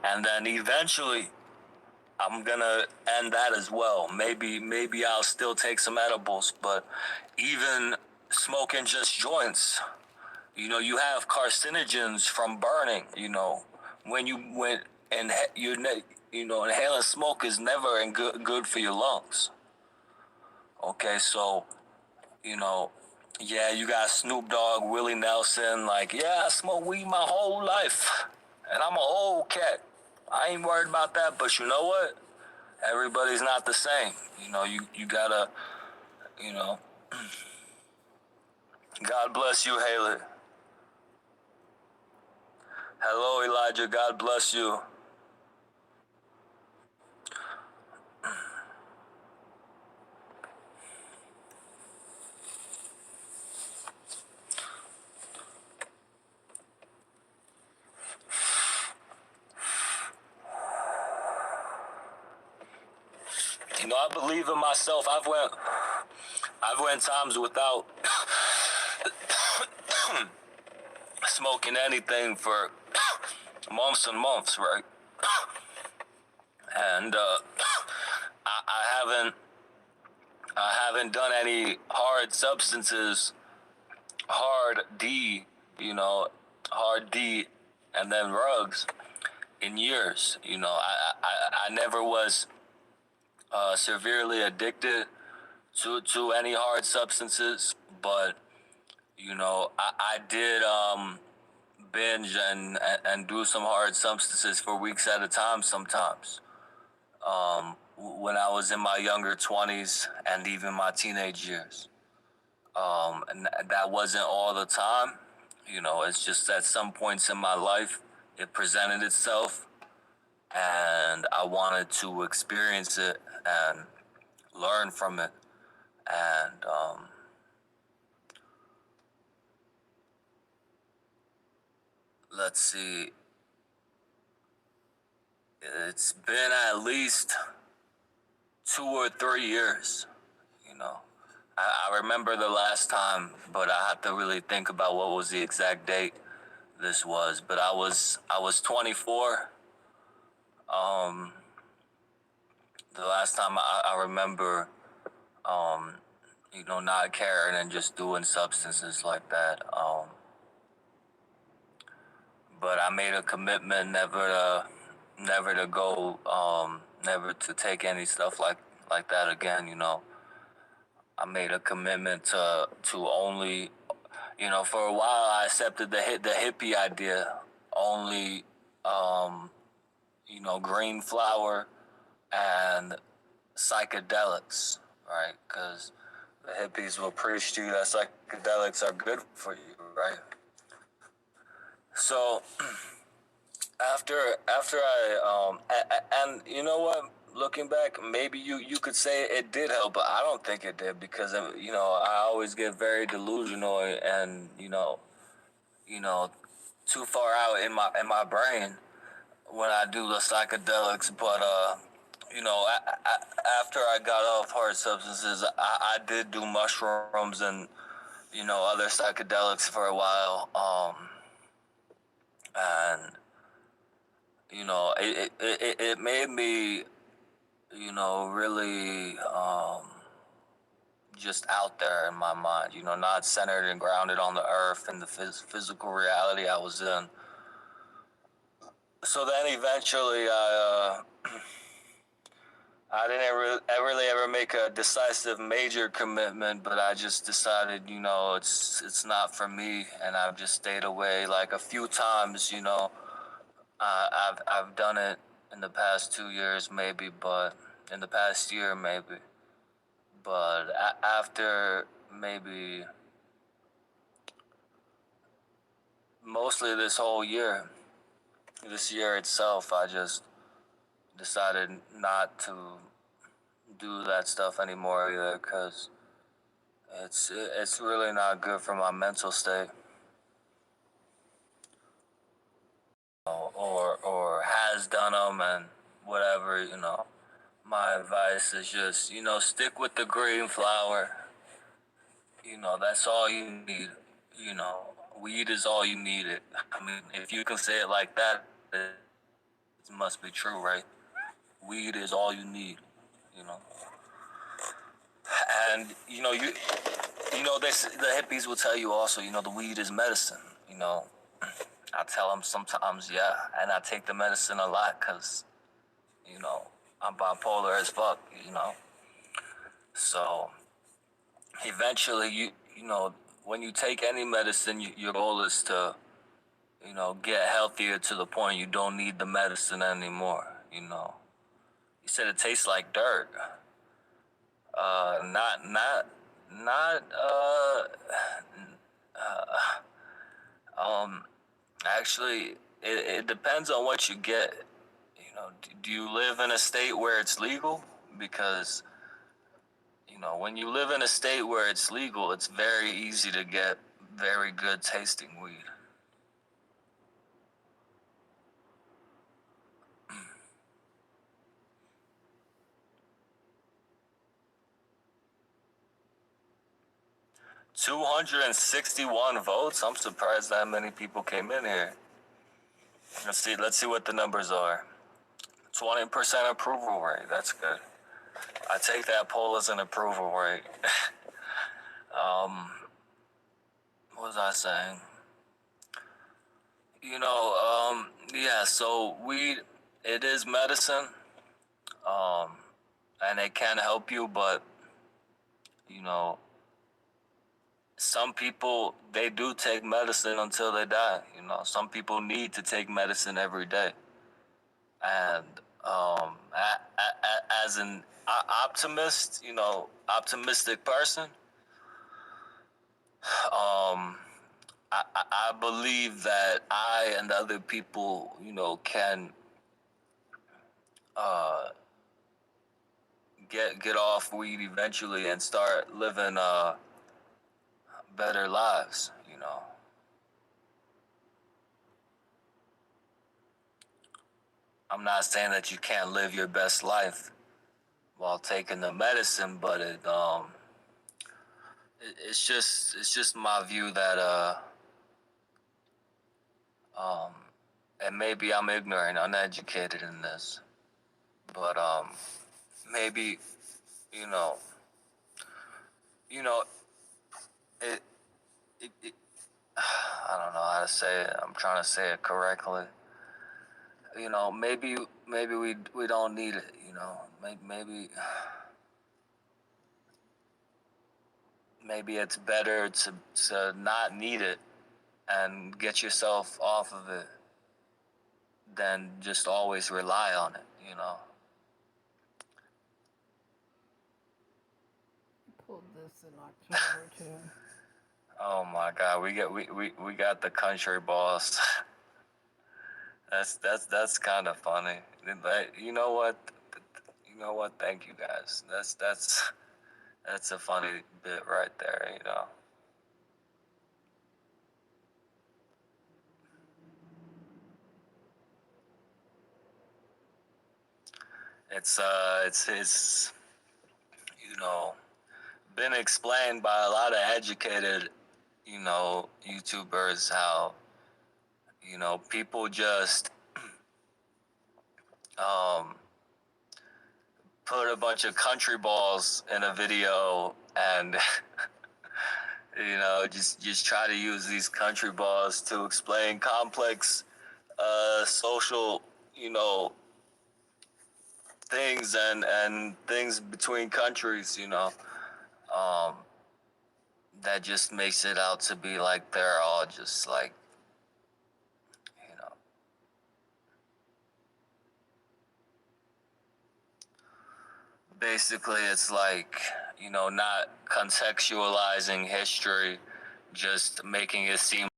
and then eventually I'm gonna end that as well. Maybe I'll still take some edibles, but even smoking just joints, you have carcinogens from burning. And inhaling smoke is never good for your lungs. Okay, so you know, yeah, you got Snoop Dogg, Willie Nelson, like, yeah, I smoked weed my whole life, and I'm an old cat. I ain't worried about that, but you know what? Everybody's not the same. You gotta, you know, God bless you, Haley. Hello, Elijah, God bless you. I believe in myself. I've went times without smoking anything for months and months, right? And I haven't done any hard substances, hard D, hard D, and then rugs in years. I never was severely addicted to any hard substances, but I did binge and do some hard substances for weeks at a time sometimes. When I was in my younger 20s and even my teenage years. And that wasn't all the time. It's just at some points in my life, it presented itself, and I wanted to experience it and learn from it. And let's see, it's been at least 2 or 3 years. I remember the last time, but I have to really think about what was the exact date this was. But I was 24. The last time I remember, not caring and just doing substances like that. But I made a commitment never to go, never to take any stuff like that again. I made a commitment to only, for a while I accepted the hippie idea, only, green flower and psychedelics, right? Because the hippies will preach to you that psychedelics are good for you, right? So after I and you know what? Looking back, maybe you could say it did help, but I don't think it did because I always get very delusional and too far out in my brain when I do the psychedelics. But after I got off hard substances, I did do mushrooms and other psychedelics for a while. And it made me really just out there in my mind, not centered and grounded on the earth and the physical reality I was in. So then eventually I didn't really ever make a decisive major commitment, but I just decided, it's not for me, and I've just stayed away like a few times, I've done it in the past 2 years maybe, but in the past year maybe. But after maybe mostly this year itself, I just decided not to do that stuff anymore either, because it's really not good for my mental state. Or has done them and whatever. My advice is just stick with the green flower. That's all you need. Weed is all you need. I mean, if you can say it like that, it's must be true, right? Weed is all you need, you know. And the hippies will tell you also, the weed is medicine. I tell them sometimes, yeah, and I take the medicine a lot because I'm bipolar as fuck. So eventually, when you take any medicine, your goal is to get healthier to the point you don't need the medicine anymore. You said it tastes like dirt. Not. Um. Actually, it depends on what you get. Do you live in a state where it's legal? Because when you live in a state where it's legal, it's very easy to get very good tasting weed. 261 votes. I'm surprised that many people came in here. Let's see what the numbers are. 20% approval rate. That's good. I take that poll as an approval rate. um, what was I saying? Yeah. So weed, it is medicine. Um, and it can help you, but you know, some people they do take medicine until they die. Some people need to take medicine every day, and as an optimist, optimistic person, um, I believe that I and other people, can uh, get off weed eventually and start living better lives. I'm not saying that you can't live your best life while taking the medicine, but it's just my view that um and maybe I'm ignorant, uneducated in this, but maybe you know you know it, it I don't know how to say it. I'm trying to say it correctly. Maybe we don't need it. Maybe it's better to not need it and get yourself off of it than just always rely on it. Pulled this in October too. Oh my God, we got the country boss. That's kind of funny. But you know what? Thank you guys. That's a funny bit right there. It's you know been explained by a lot of educated YouTubers how people just um put a bunch of country balls in a video and just try to use these country balls to explain complex social things and things between countries. Um, that just makes it out to be like they're all just like you know basically it's like not contextualizing history, just making it seem